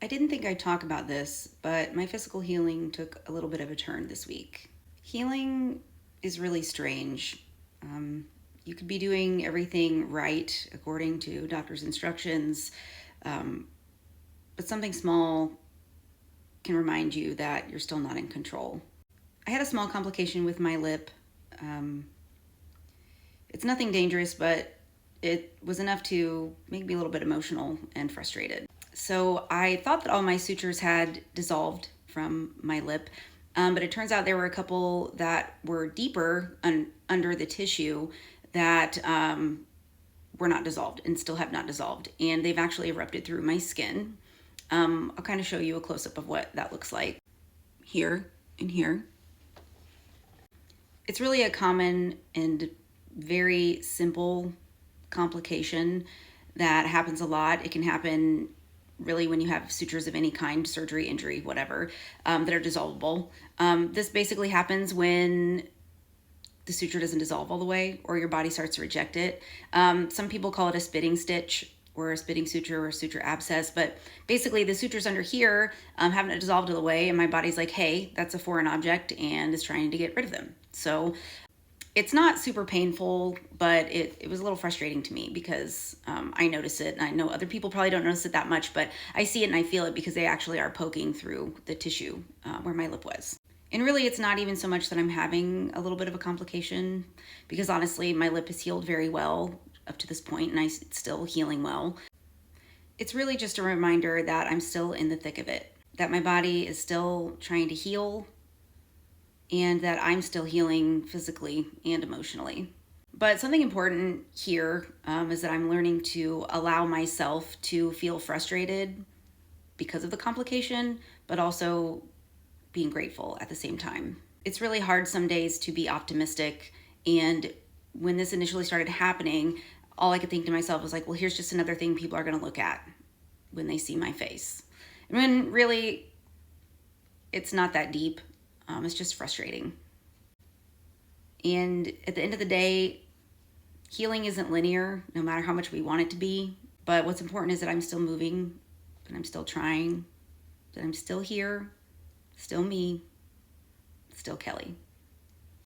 I didn't think I'd talk about this, but my physical healing took a little bit of a turn this week. Healing is really strange. Um, you could be doing everything right according to doctor's instructions, um, but something small can remind you that you're still not in control. I had a small complication with my lip. Um, it's nothing dangerous, but it was enough to make me a little bit emotional and frustrated. So I thought that all my sutures had dissolved from my lip, but it turns out there were a couple that were deeper under the tissue that were not dissolved and still have not dissolved. And they've actually erupted through my skin. I'll kind of show you a close-up of what that looks like here and here. It's really a common and very simple complication that happens a lot. It can happen really when you have sutures of any kind, surgery, injury, whatever, that are dissolvable. This basically happens when the suture doesn't dissolve all the way or your body starts to reject it. Some people call it a spitting stitch or a spitting suture or a suture abscess, but basically the sutures under here haven't dissolved all the way, and my body's like, hey, that's a foreign object, and is trying to get rid of them. So it's not super painful, but it was a little frustrating to me because I notice it, and I know other people probably don't notice it that much, but I see it and I feel it because they actually are poking through the tissue where my lip was. And really, it's not even so much that I'm having a little bit of a complication, because honestly, my lip has healed very well up to this point, and it's still healing well. It's really just a reminder that I'm still in the thick of it, that my body is still trying to heal, and that I'm still healing physically and emotionally. But something important here is that I'm learning to allow myself to feel frustrated because of the complication, but also being grateful at the same time. It's really hard some days to be optimistic, and when this initially started happening, all I could think to myself was like, well, here's just another thing people are going to look at when they see my face. And when really, it's not that deep. It's just frustrating. And at the end of the day, healing isn't linear, no matter how much we want it to be. But what's important is that I'm still moving, that I'm still trying, that I'm still here, still me, still Kelly.